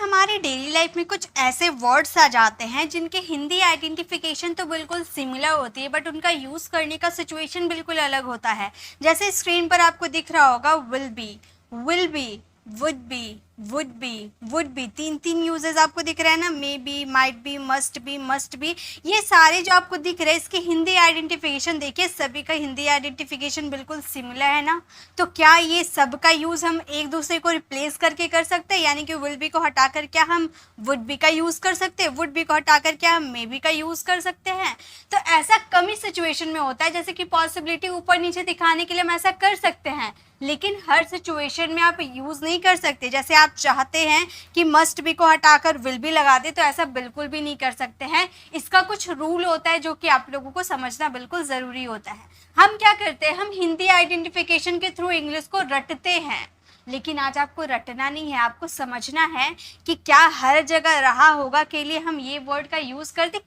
हमारी daily life में कुछ ऐसे वर्ड्स आ जाते हैं जिनके हिंदी आइडेंटिफिकेशन तो बिल्कुल सिमिलर होती है, बट उनका यूज़ करने का सिचुएशन बिल्कुल अलग होता है। जैसे स्क्रीन पर आपको दिख रहा होगा विल बी, वुड बी, तीन तीन यूजेस आपको दिख रहे हैं ना, may be, might be, must be. ये सारे जो आपको दिख रहे हैं इसके हिंदी आइडेंटिफिकेशन देखिए, सभी का हिंदी आइडेंटिफिकेशन बिल्कुल सिमिलर है ना। तो क्या ये सब का यूज़ हम एक दूसरे को रिप्लेस करके कर सकते हैं, यानी कि विल बी को हटाकर क्या हम वुड बी का यूज़ कर सकते हैं, वुड बी को हटाकर क्या हम मे बी का यूज़ कर सकते हैं। तो ऐसा कम ही सिचुएशन में होता है, जैसे कि पॉसिबिलिटी ऊपर नीचे दिखाने के लिए हम ऐसा कर सकते हैं, लेकिन हर सिचुएशन में आप यूज़ नहीं कर सकते। जैसे आप चाहते हैं कि मस्ट बी को हटाकर विल बी लगा दे, तो ऐसा बिल्कुल भी नहीं कर सकते हैं। इसका कुछ रूल होता है जो कि आप लोगों को समझना बिल्कुल ज़रूरी होता है। हम क्या करते हैं, हम हिंदी आइडेंटिफिकेशन के थ्रू इंग्लिश को रटते हैं, लेकिन आज आपको रटना नहीं है, आपको समझना है कि क्या हर जगह रहा होगा के लिए हम ये वर्ड का यूज़ कर दे,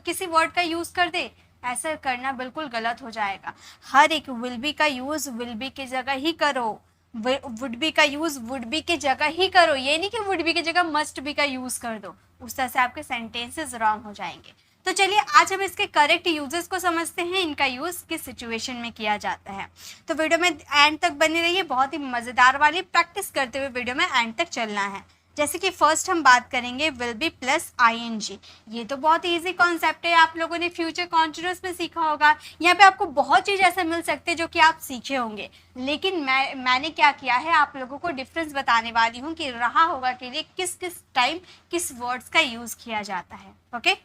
किसी वर्ड का यूज़ कर दे। ऐसा करना बिल्कुल गलत हो जाएगा। हर एक विल बी का यूज़ विल बी की जगह ही करो, वुड बी का यूज़ वुड बी की जगह ही करो। ये नहीं कि वुड बी की जगह मस्ट बी का यूज़ कर दो, उस तरह से आपके सेंटेंसेस रॉन्ग हो जाएंगे। तो चलिए आज हम इसके करेक्ट यूजेस को समझते हैं, इनका यूज़ किस सिचुएशन में किया जाता है। तो वीडियो में एंड तक बने रहिए, बहुत ही मज़ेदार वाली प्रैक्टिस करते हुए वीडियो में एंड तक चलना है। जैसे कि फर्स्ट हम बात करेंगे विल बी प्लस आईएनजी। ये तो बहुत ही ईजी कॉन्सेप्ट है, आप लोगों ने फ्यूचर कॉन्टिन्यूअस में सीखा होगा। यहाँ पे आपको बहुत चीज़ ऐसा मिल सकते हैं जो कि आप सीखे होंगे, लेकिन मैंने क्या किया है, आप लोगों को डिफरेंस बताने वाली हूँ कि रहा होगा के लिए किस किस टाइम किस वर्ड्स का यूज़ किया जाता है। ओके,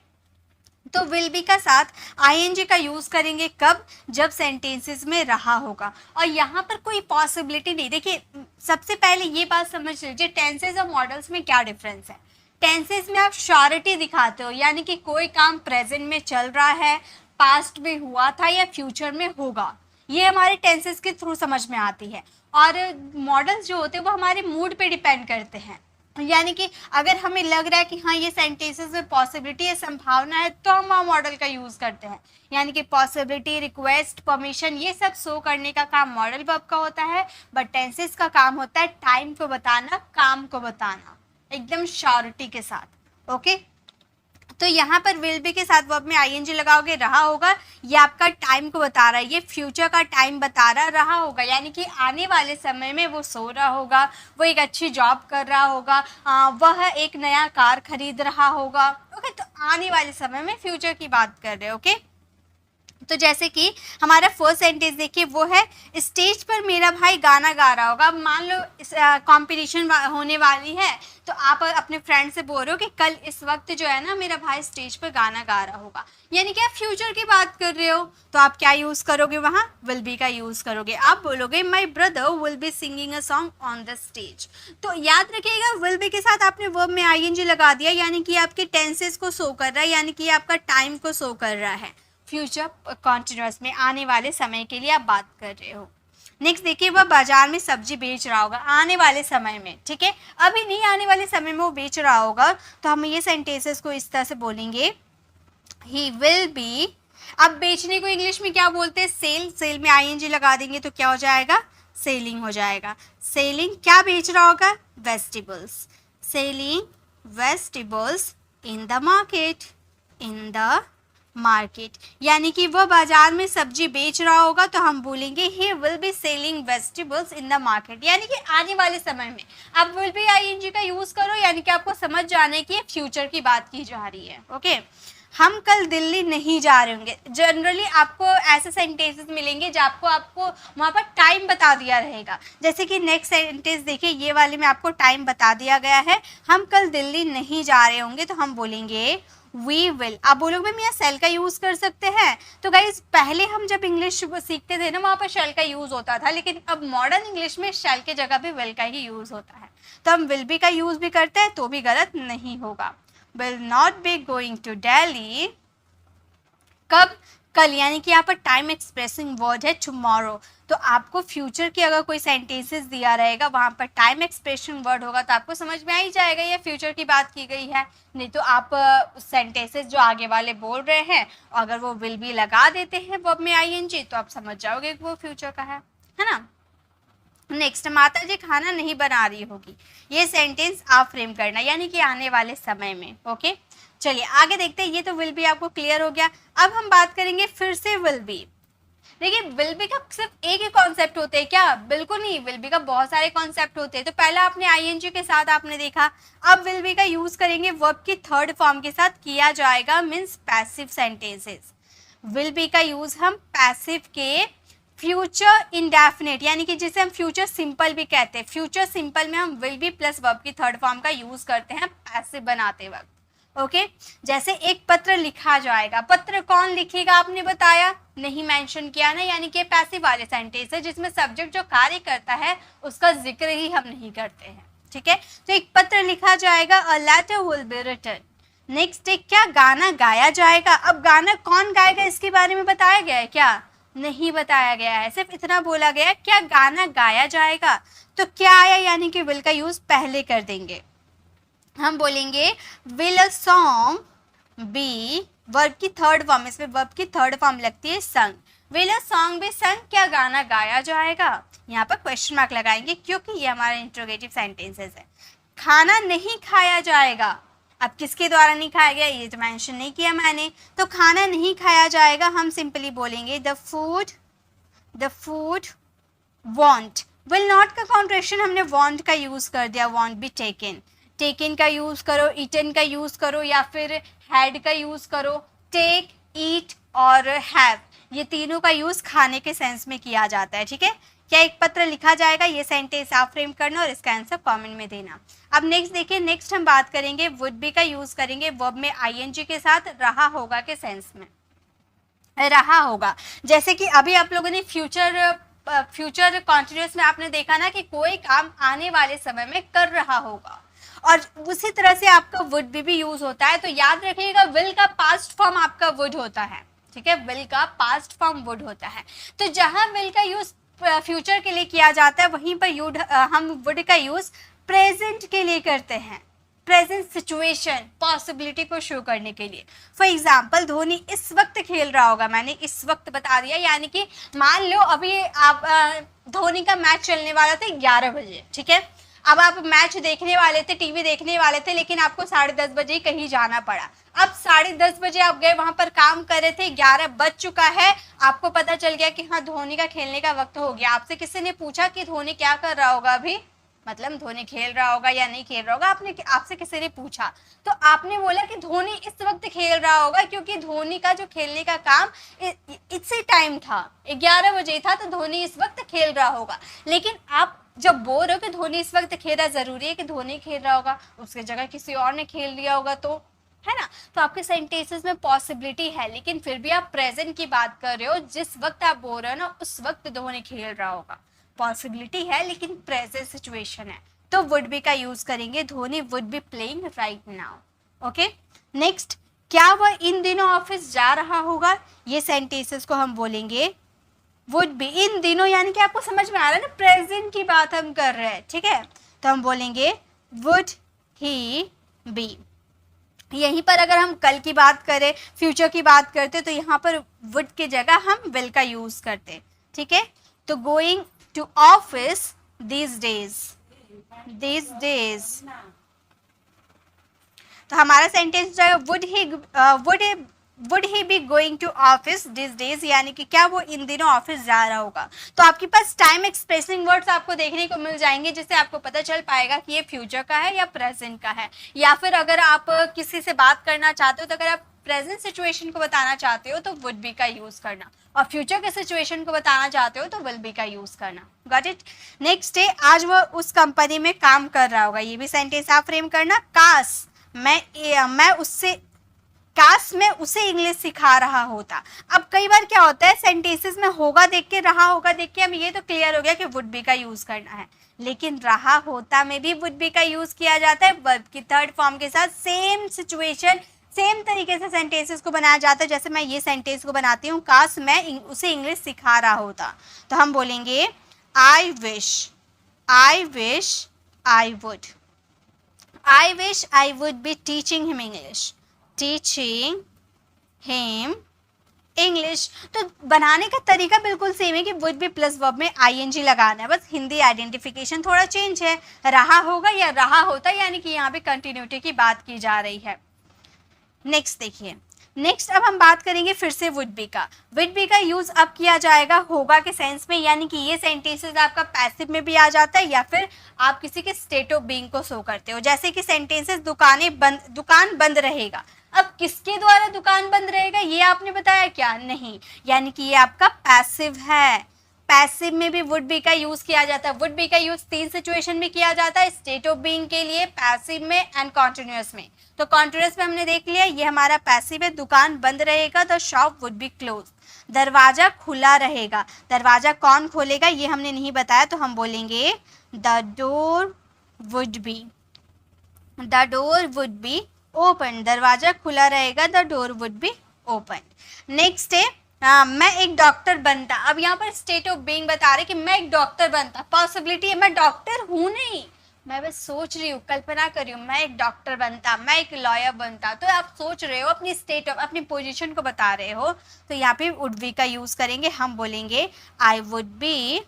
तो विल बी का साथ आईएनजी का यूज़ करेंगे कब, जब सेंटेंसेस में रहा होगा। और यहाँ पर कोई पॉसिबिलिटी नहीं। देखिए सबसे पहले ये बात समझ लीजिए, टेंसेज और मॉडल्स में क्या डिफरेंस है। टेंसेज में आप श्योरिटी दिखाते हो, यानी कि कोई काम प्रेजेंट में चल रहा है, पास्ट में हुआ था या फ्यूचर में होगा, ये हमारे टेंसेज के थ्रू समझ में आती है। और मॉडल्स जो होते हैं वो हमारे मूड पे डिपेंड करते हैं, यानी कि अगर हमें लग रहा है कि हाँ ये सेंटेंसेस में पॉसिबिलिटी है, संभावना है, तो हम वहाँ मॉडल का यूज़ करते हैं। यानी कि पॉसिबिलिटी, रिक्वेस्ट, परमिशन, ये सब शो करने का काम मॉडल वर्ब का होता है, बट टेंसेस का काम होता है टाइम को बताना, काम को बताना, एकदम श्योरिटी के साथ। ओके, तो यहाँ पर विल बी के साथ वर्ब में आईएनजी लगाओगे, रहा होगा, ये आपका टाइम को बता रहा है, ये फ्यूचर का टाइम बता रहा होगा, यानी कि आने वाले समय में वो सो रहा होगा, वो एक अच्छी जॉब कर रहा होगा, वह एक नया कार खरीद रहा होगा। ओके, तो आने वाले समय में फ्यूचर की बात कर रहे हैं। ओके, तो जैसे कि हमारा फर्स्ट सेंटेंस देखिए, वो है स्टेज पर मेरा भाई गाना गा रहा होगा। मान लो कंपटीशन होने वाली है, तो आप अपने फ्रेंड से बोल रहे हो कि कल इस वक्त जो है ना मेरा भाई स्टेज पर गाना गा रहा होगा, यानी कि आप फ्यूचर की बात कर रहे हो। तो आप क्या यूज़ करोगे, वहाँ विल बी का यूज़ करोगे। आप बोलोगे my brother will be singing a song on the stage. तो याद रखिएगा, विल बी के साथ आपने वर्ब में आईएनजी लगा दिया, यानी कि आपके टेंसेस को शो कर रहा है, यानी कि आपका टाइम को शो कर रहा है। फ्यूचर कॉन्टिन्यूअस में आने वाले समय के लिए आप बात कर रहे हो। नेक्स्ट देखिए, वह बाजार में सब्जी बेच रहा होगा, आने वाले समय में, ठीक है, अभी नहीं, आने वाले समय में वो बेच रहा होगा। तो हम ये सेंटेंसेस को इस तरह से बोलेंगे, ही विल बी। अब बेचने को इंग्लिश में क्या बोलते हैं, सेल। सेल में आईएनजी लगा देंगे तो क्या हो जाएगा, सेलिंग हो जाएगा। सेलिंग क्या बेच रहा होगा, vegetables. Selling vegetables in the market, in the market, यानी कि वह बाजार में सब्जी बेच रहा होगा, तो हम बोलेंगे he will be selling vegetables in the market, यानी कि आने वाले समय में। अब विल बी आईएनजी का यूज़ करो, यानी कि आपको समझ जाने की फ्यूचर की बात की जा रही है। ओके, हम कल दिल्ली नहीं जा रहे होंगे। जनरली आपको ऐसे सेंटेंसेस मिलेंगे जब आपको वहाँ पर टाइम बता दिया रहेगा। जैसे कि नेक्स्ट सेंटेंस देखिए, ये वाले में आपको टाइम बता दिया गया है, हम कल दिल्ली नहीं जा रहे होंगे, तो हम बोलेंगे वी विल। आप बोलोगे मैं यहाँ सेल का यूज़ कर सकते हैं, तो गाइज पहले हम जब इंग्लिश सीखते थे ना, वहाँ पर शेल का यूज़ होता था, लेकिन अब मॉडर्न इंग्लिश में शेल के जगह पे विल का ही यूज़ होता है। तो हम विल बी का यूज़ भी करते हैं, तो भी गलत नहीं होगा। Will not be going to Delhi, कब, कल, यानी कि यहाँ पर टाइम एक्सप्रेसिंग वर्ड है टुमारो। तो आपको फ्यूचर की अगर कोई सेंटेंसेस दिया रहेगा, वहाँ पर टाइम एक्सप्रेशन वर्ड होगा, तो आपको समझ में आ ही जाएगा ये फ्यूचर की बात की गई है। नहीं तो आप सेंटेंसेस जो आगे वाले बोल रहे हैं, अगर वो विल बी लगा देते हैं वर्ब में आईएनजी, तो आप समझ जाओगे कि वो फ्यूचर का है ना। नेक्स्ट, माता जी खाना नहीं बना रही होगी, ये सेंटेंस आप फ्रेम करना, यानी कि आने वाले समय में। ओके, चलिए आगे देखते हैं। ये तो विल बी आपको क्लियर हो गया। अब हम बात करेंगे फिर से विल बी। देखिए, विल बी का सिर्फ एक ही कॉन्सेप्ट होते हैं क्या? बिल्कुल नहीं, विल बी का बहुत सारे कॉन्सेप्ट होते हैं। तो पहला आपने आईएनजी के साथ आपने देखा, अब विल बी का यूज करेंगे वर्ब की थर्ड फॉर्म के साथ किया जाएगा, means passive sentences. Will be का यूज हम पैसिव के फ्यूचर इंडेफिनिट, यानी कि जिसे हम फ्यूचर सिंपल भी कहते हैं, फ्यूचर सिंपल में हम विल बी प्लस वर्ब की थर्ड फॉर्म का यूज करते हैं पैसिव बनाते वक्त। ओके, जैसे एक पत्र लिखा जाएगा, पत्र कौन लिखेगा आपने बताया नहीं, मेंशन किया ना, यानी कि पैसिव वाले सेंटेंस है जिसमें सब्जेक्ट जो कार्य करता है उसका जिक्र ही हम नहीं करते हैं। ठीक है, तो एक पत्र लिखा जाएगा, a letter will be written. Next, एक क्या गाना गाया जाएगा। अब गाना कौन गाएगा इसके बारे में बताया गया है क्या? नहीं बताया गया है, सिर्फ इतना बोला गया क्या गाना गाया जाएगा। तो क्या आया, यानी कि विल का यूज पहले कर देंगे, हम बोलेंगे will a song be, verb की थर्ड फॉर्म, इसमें वर्ब की थर्ड फॉर्म लगती है संग, विल अ सॉन्ग बी संग, क्या गाना गाया जाएगा। यहाँ पर क्वेश्चन मार्क लगाएंगे क्योंकि ये हमारा इंट्रोगेटिव सेंटेंसेस है। खाना नहीं खाया जाएगा, अब किसके द्वारा नहीं खाया गया ये तो मेंशन नहीं किया मैंने, तो खाना नहीं खाया जाएगा, हम सिंपली बोलेंगे the food want. Will not का कॉन्ट्रेक्शन हमने वॉन्ट का यूज कर दिया, वॉन्ट बी टेकन, टेकन का यूज करो, ईटन का यूज करो, या फिर हैड का यूज करो। टेक, ईट और हैव, ये तीनों का यूज खाने के सेंस में किया जाता है। ठीक है, क्या एक पत्र लिखा जाएगा, ये सेंटेंस आप फ्रेम करना और इसका आंसर कमेंट में देना। अब नेक्स्ट देखिए, नेक्स्ट हम बात करेंगे वुड बी का यूज करेंगे वर्ब में आईएनजी के साथ रहा होगा के सेंस में। रहा होगा, जैसे कि अभी आप लोगों ने फ्यूचर कॉन्टिन्यूस में आपने देखा ना कि कोई काम आने वाले समय में कर रहा होगा, और उसी तरह से आपका वुड भी यूज होता है। तो याद रखिएगा विल का पास्ट फॉर्म आपका वुड होता है। ठीक है, विल का पास्ट फॉर्म वुड होता है। तो जहां विल का यूज फ्यूचर के लिए किया जाता है, वहीं पर हम वुड का यूज प्रेजेंट के लिए करते हैं, प्रेजेंट सिचुएशन पॉसिबिलिटी को शो करने के लिए। फॉर एग्जाम्पल, धोनी इस वक्त खेल रहा होगा, मैंने इस वक्त बता दिया, यानी कि मान लो अभी आप धोनी का मैच चलने वाला था 11 बजे। ठीक है, अब आप मैच देखने वाले थे, टीवी देखने वाले थे, लेकिन आपको 10:30 बजे कहीं जाना पड़ा। अब 10:30 बजे आप गए, वहां पर काम कर रहे थे, 11 बज चुका है, आपको पता चल गया कि हाँ धोनी का खेलने का वक्त हो गया। आपसे किसी ने पूछा कि धोनी क्या कर रहा होगा अभी, मतलब धोनी खेल रहा होगा या नहीं खेल रहा होगा, आपसे किसी ने पूछा, तो आपने बोला कि धोनी इस वक्त खेल रहा होगा, क्योंकि धोनी का जो खेलने का काम इसी टाइम था, 11 बजे था, तो धोनी इस वक्त खेल रहा होगा। लेकिन आप जब बोल रहे हो कि धोनी इस वक्त खेल रहा, जरूरी है कि धोनी खेल रहा होगा, उसकी जगह किसी और ने खेल लिया होगा, तो है ना। तो आपके सेंटेंसेस में पॉसिबिलिटी है, लेकिन फिर भी आप प्रेजेंट की बात कर रहे हो, जिस वक्त आप बोल रहे हो ना उस वक्त धोनी खेल रहा होगा। पॉसिबिलिटी है लेकिन प्रेजेंट सिचुएशन है, तो वुड बी का यूज करेंगे, Dhoni would be playing right now. Okay, next, क्या वह इन दिनों ऑफिस जा रहा होगा, ये सेंटेंसेस को हम बोलेंगे वुड बी। इन दिनों यानी कि आपको समझ में आ रहा है ना, प्रेजेंट की बात हम कर रहे हैं। ठीक है, तो हम बोलेंगे वुड ही बी। यहीं पर अगर हम कल की बात करें, फ्यूचर की बात करते, तो यहाँ पर वुड की जगह हम विल का यूज करते। ठीक है, तो going to office these days, तो हमारा सेंटेंस जो है would he be going to office this days, यानी कि क्या वो इन दिनों ऑफिस जा रहा होगा। तो आपके पास टाइम एक्सप्रेसिंग वर्ड्स आपको देखने को मिल जाएंगे, जिससे आपको पता चल पाएगा कि ये फ्यूचर का है या प्रेजेंट का है। या फिर अगर आप किसी से बात करना चाहते हो, तो अगर आप प्रेजेंट सिचुएशन को बताना चाहते हो तो वुड बी का यूज करना, और फ्यूचर के सिचुएशन को बताना चाहते हो तो विल बी का यूज करना। Got it. नेक्स्ट डे, आज वो उस कंपनी में काम कर रहा होगा, ये भी सेंटेंस आप फ्रेम करना। काश मैं उसे इंग्लिश सिखा रहा होता। अब कई बार क्या होता है, सेंटेंसेस में होगा देख के, रहा होगा देख के, अब ये तो क्लियर हो गया कि वुड बी का यूज करना है, लेकिन रहा होता में भी वुड बी का यूज किया जाता है, वर्ब की थर्ड फॉर्म के साथ। सेम सिचुएशन, सेम तरीके से सेंटेंसेस को बनाया जाता है। जैसे मैं ये सेंटेंस को बनाती हूँ, काश मैं उसे इंग्लिश सिखा रहा होता, तो हम बोलेंगे I wish I would be teaching him English English. तो बनाने का तरीका बिल्कुल सेम है कि वुड बी प्लस वर्ब में आईएनजी लगाना है, बस हिंदी आइडेंटिफिकेशन थोड़ा चेंज है, रहा होगा या रहा होता, यानी कि यहाँ पे कंटिन्यूटी की बात की जा रही है। नेक्स्ट देखिए, नेक्स्ट अब हम बात करेंगे फिर से वुड बी का। वुड बी का यूज अब किया जाएगा होगा के सेंस में, यानी कि ये सेंटेंसेस आपका पैसिव में भी आ जाता है या फिर आप किसी के स्टेट ऑफ बीइंग को शो करते हो। जैसे कि सेंटेंसेस दुकान बंद रहेगा, अब किसके द्वारा दुकान बंद रहेगा ये आपने बताया क्या? नहीं, यानी कि ये आपका पैसिव है। पैसिव में भी वुड बी का यूज किया जाता है। वुड बी का यूज 3 सिचुएशन में किया जाता है, स्टेट ऑफ बीइंग के लिए, पैसिव में एंड कॉन्टिन्यूअस में। तो कॉन्टिन्यूअस में हमने देख लिया, ये हमारा पैसिव है, दुकान बंद रहेगा, the shop would be close. दरवाजा खुला रहेगा, दरवाजा कौन खोलेगा ये हमने नहीं बताया, तो हम बोलेंगे the door would be open. दरवाजा खुला रहेगा, the door would be open. Next है मैं एक डॉक्टर बनता। अब यहाँ पर स्टेट ऑफ बीइंग बता रहे कि मैं एक डॉक्टर बनता, पॉसिबिलिटी है मैं डॉक्टर हूँ नहीं, मैं बस सोच रही हूँ, कल्पना कर रही हूँ, मैं एक डॉक्टर बनता, मैं एक लॉयर बनता। तो आप सोच रहे हो, अपनी स्टेट ऑफ अपनी पोजीशन को बता रहे हो, तो यहाँ पे वुड बी का यूज करेंगे। हम बोलेंगे I would be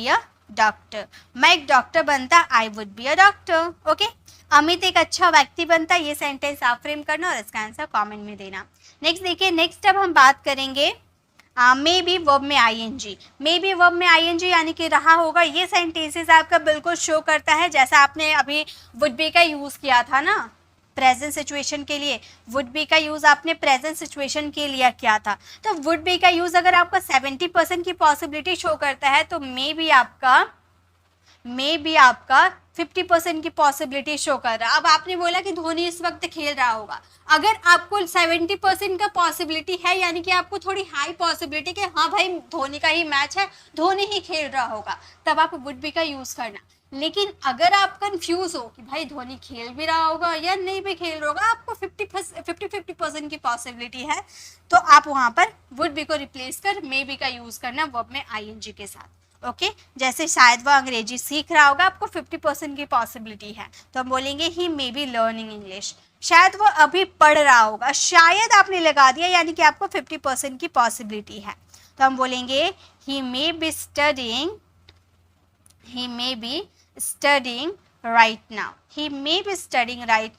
a doctor. मैं एक डॉक्टर बनता, I would be a doctor. Okay, Amit एक अच्छा व्यक्ति बनता, ये सेंटेंस आप फ्रेम करना और इसका आंसर कमेंट में देना। नेक्स्ट देखिए, नेक्स्ट अब हम बात करेंगे मे बी वर्ब में आईएनजी। मे बी वर्ब में आईएनजी यानी कि रहा होगा, ये सेंटेंसेस आपका बिल्कुल शो करता है जैसा आपने अभी वुड बी का यूज किया था ना प्रेजेंट सिचुएशन के लिए। वुड बी का यूज आपने प्रेजेंट सिचुएशन के लिए किया था, तो वुड बी का यूज अगर आपका 70% की पॉसिबिलिटी शो करता है तो मे बी आपका 50% की पॉसिबिलिटी शो कर रहा है। अब आपने बोला कि धोनी इस वक्त खेल रहा होगा, अगर आपको 70% का पॉसिबिलिटी है, यानी कि आपको थोड़ी हाई पॉसिबिलिटी कि हाँ भाई धोनी का ही मैच है, धोनी ही खेल रहा होगा, तब आप वुड बी का यूज करना। लेकिन अगर आप कंफ्यूज हो कि भाई धोनी खेल भी रहा होगा या नहीं भी खेल रहा होगा, आपको 50% की पॉसिबिलिटी है, तो आप वहां पर वुड बी को रिप्लेस कर मे बी का यूज करना वर्ब में आईएनजी के साथ। ओके, जैसे शायद वह अंग्रेजी सीख रहा होगा, आपको 50% की पॉसिबिलिटी है, तो हम बोलेंगे he may be learning English. शायद वो अभी पढ़ रहा होगा, शायद आपने लगा दिया, यानी कि आपको 50% की पॉसिबिलिटी है, तो हम बोलेंगे he may be studying right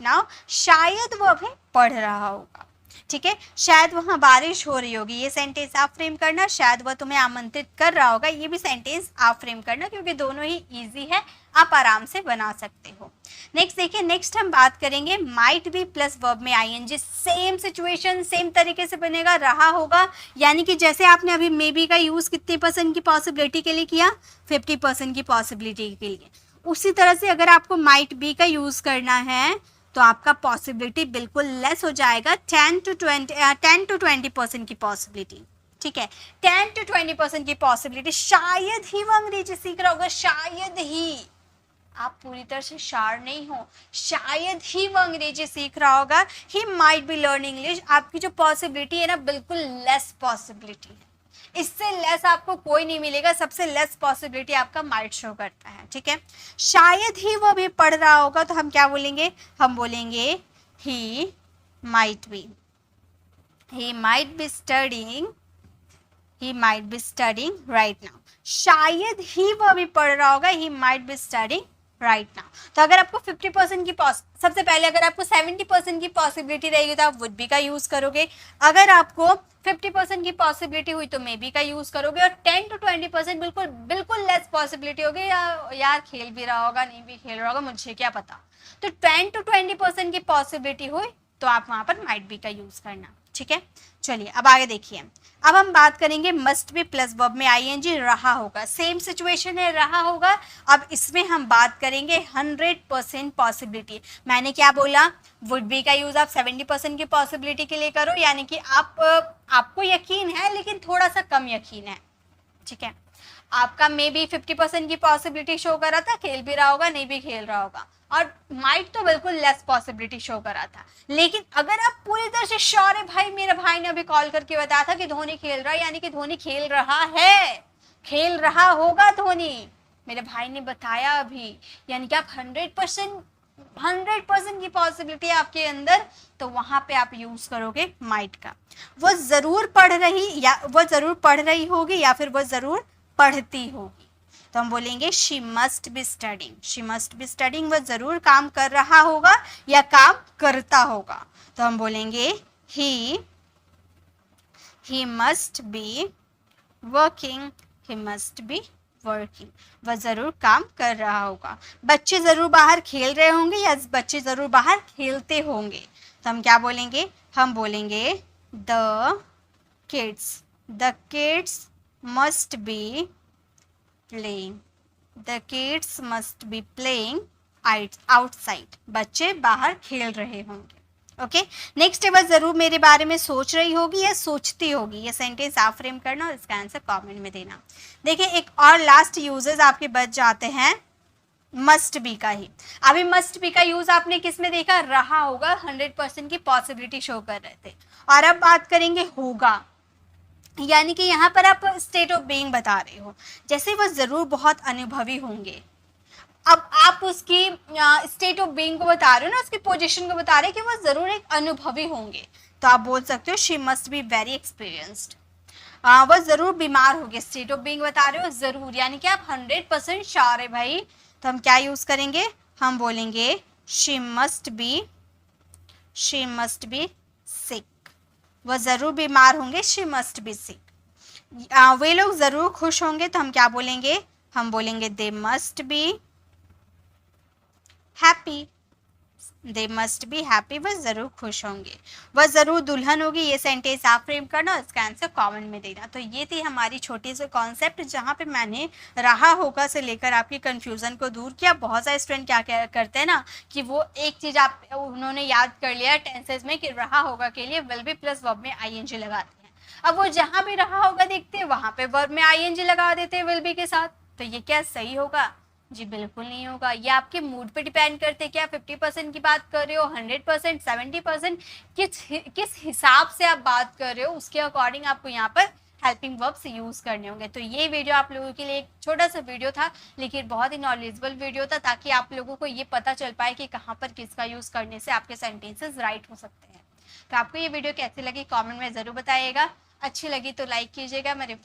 now. शायद वो अभी पढ़ रहा होगा। ठीक है, शायद वहाँ बारिश हो रही होगी, ये सेंटेंस आप फ्रेम करना। शायद वह तुम्हें आमंत्रित कर रहा होगा, ये भी सेंटेंस आप फ्रेम करना, क्योंकि दोनों ही इजी है, आप आराम से बना सकते हो। नेक्स्ट देखिए, नेक्स्ट हम बात करेंगे माइट बी प्लस वर्ब में आईएनजी। सेम सिचुएशन सेम तरीके से बनेगा, रहा होगा, यानी कि जैसे आपने अभी मे बी का यूज कितने % की पॉसिबिलिटी के लिए किया, 50% की पॉसिबिलिटी के लिए, उसी तरह से अगर आपको माइट बी का यूज करना है तो आपका पॉसिबिलिटी बिल्कुल लेस हो जाएगा, 10 to 20% की पॉसिबिलिटी। ठीक है, 10 to 20% की पॉसिबिलिटी। शायद ही वो अंग्रेजी सीख रहा होगा, शायद ही, आप पूरी तरह से श्योर नहीं हो, शायद ही वो अंग्रेजी सीख रहा होगा, he might be learning English. आपकी जो पॉसिबिलिटी है ना, बिल्कुल लेस पॉसिबिलिटी है, इससे लेस आपको कोई नहीं मिलेगा, सबसे लेस पॉसिबिलिटी आपका माइट शो करता है। ठीक है, शायद ही वो भी पढ़ रहा होगा, तो हम क्या बोलेंगे, हम बोलेंगे he might be studying right now. शायद ही वो भी पढ़ रहा होगा, he might be studying right now. तो अगर आपको 50% की सबसे पहले अगर आपको 70% की पॉसिबिलिटी रहेगी तो आप वुड बी का यूज करोगे, अगर आपको 50% की पॉसिबिलिटी हुई तो मे बी का यूज करोगे, और 10 to 20% बिल्कुल लेस पॉसिबिलिटी होगी, यार खेल भी रहा होगा, नहीं भी खेल रहा होगा, मुझे क्या पता, तो 10 to 20% की पॉसिबिलिटी हुई तो आप वहां पर माइट बी का यूज करना। ठीक है, चलिए अब आगे देखिए, अब हम बात करेंगे मस्ट बी प्लस वर्ब में आईएनजी, रहा होगा। सेम सिचुएशन है, रहा होगा। अब इसमें हम बात करेंगे 100% पॉसिबिलिटी। मैंने क्या बोला, वुड बी का यूज आप 70% की पॉसिबिलिटी के लिए करो, यानी कि आपको यकीन है लेकिन थोड़ा सा कम यकीन है। ठीक है, आपका मे बी 50% की पॉसिबिलिटी शो कर रहा था, खेल भी रहा होगा, नहीं भी खेल रहा होगा, और माइट तो बिल्कुल लेस पॉसिबिलिटी शो कर रहा था। लेकिन अगर आप पूरी तरह से श्योर है, भाई मेरे भाई ने अभी कॉल करके बताया था कि धोनी खेल रहा है, यानी कि धोनी खेल रहा है, खेल रहा होगा धोनी, मेरे भाई ने बताया अभी, यानी कि आप 100% 100% की पॉसिबिलिटी है आपके अंदर, तो वहां पे आप यूज करोगे माइट का। वो जरूर पढ़ रही, या वो जरूर पढ़ रही होगी, या फिर वो जरूर पढ़ती होगी। तो हम बोलेंगे she must be studying, she must be studying, वो जरूर काम कर रहा होगा या काम करता होगा। तो हम बोलेंगे he must be working, he must be working, वह जरूर काम कर रहा होगा। बच्चे जरूर बाहर खेल रहे होंगे या बच्चे जरूर बाहर खेलते होंगे। तो हम क्या बोलेंगे, हम बोलेंगे the kids must be playing, the kids must be playing outside, बच्चे बाहर खेल रहे होंगे। ओके, नेक्स्ट है वह जरूर मेरे बारे में सोच रही होगी या सोचती होगी। ये सेंटेंस आप फ्रेम करना और इसका आंसर कमेंट में देना। देखिए एक और लास्ट यूजेस आपके बच जाते हैं मस्ट बी का ही। अभी मस्ट बी का यूज आपने किस में देखा, रहा होगा, 100% की पॉसिबिलिटी शो कर रहे थे। और अब बात करेंगे होगा, यानी कि यहाँ पर आप स्टेट ऑफ बीइंग बता रहे हो। जैसे वह जरूर बहुत अनुभवी होंगे, अब आप उसकी स्टेट ऑफ बीइंग को बता रहे हो ना, उसकी पोजीशन को बता रहे हो कि वो जरूर एक अनुभवी होंगे। तो आप बोल सकते हो she must be very experienced. वह जरूर बीमार होंगे, स्टेट ऑफ बीइंग बता रहे हो जरूर, यानी कि आप 100% श्योर है भाई। तो हम क्या यूज करेंगे, हम बोलेंगे शी मस्ट बी सिक, वह जरूर बीमार होंगे, शी मस्ट बी सिक। वे लोग जरूर खुश होंगे, तो हम क्या बोलेंगे, हम बोलेंगे they must be happy, they must be happy, वह जरूर खुश होंगे। वह जरूर दुल्हन होगी, ये सेंटेंस आप फ्रेम करना, इसका आंसर कमेंट में देना। तो ये थी हमारी छोटी सी कॉन्सेप्ट, जहाँ पे मैंने रहा होगा से लेकर आपकी कंफ्यूजन को दूर किया। बहुत सारे स्टूडेंट क्या करते हैं ना, कि वो एक चीज उन्होंने याद कर लिया टेंसेज में कि रहा होगा के लिए विल बी प्लस वर्ब में आईएनजी लगाते हैं। अब वो जहाँ भी रहा होगा देखते हैं, वहां पे वर्ब में आईएनजी लगा देते हैं विल बी के साथ। तो ये क्या सही होगा? जी बिल्कुल नहीं होगा। ये आपके मूड पे डिपेंड करते, क्या 50% की बात कर रहे हो, 100%, 70%, किस हिसाब से आप बात कर रहे हो, उसके अकॉर्डिंग आपको यहाँ पर हेल्पिंग वर्ब्स यूज करने होंगे। तो ये वीडियो आप लोगों के लिए एक छोटा सा वीडियो था, लेकिन बहुत ही नॉलेजेबल वीडियो था, ताकि आप लोगों को ये पता चल पाए कि कहाँ पर किसका यूज करने से आपके सेंटेंसेस राइट हो सकते हैं। तो आपको ये वीडियो कैसी लगी कमेंट में जरूर बताइएगा। अच्छी लगी तो लाइक कीजिएगा, मेरे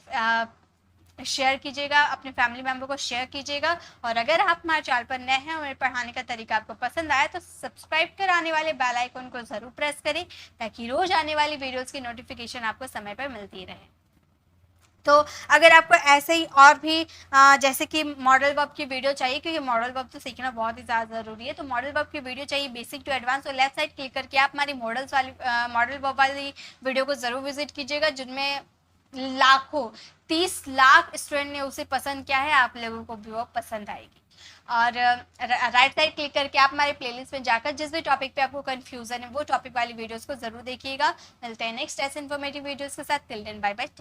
शेयर कीजिएगा, अपने फैमिली मेम्बर को शेयर कीजिएगा। और अगर आप हमारे चैनल पर नए हैं और मेरे पढ़ाने का तरीका आपको पसंद आया तो सब्सक्राइब कर आने वाले बेल आइकन को जरूर प्रेस करें, ताकि रोज आने वाली वीडियोस की नोटिफिकेशन आपको समय पर मिलती रहे। तो अगर आपको ऐसे ही और भी जैसे कि मॉडल वर्ब की वीडियो चाहिए, क्योंकि मॉडल वर्ब तो सीखना बहुत ही ज़्यादा ज़रूरी है, तो मॉडल वर्ब की वीडियो चाहिए बेसिक टू एडवांस, तो लेफ्ट साइड क्लिक करके आप हमारी मॉडल वर्ब वाली वीडियो को ज़रूर विजिट कीजिएगा, जिनमें लाखों 30 लाख स्टूडेंट ने उसे पसंद किया है। आप लोगों को भी वो पसंद आएगी। और राइट साइड क्लिक करके आप हमारे प्लेलिस्ट में जाकर जिस भी टॉपिक पे आपको कंफ्यूजन है वो टॉपिक वाली वीडियोस को जरूर देखिएगा। मिलते हैं नेक्स्ट ऐसे इन्फॉर्मेटिव वीडियोस के साथ। Till then bye bye.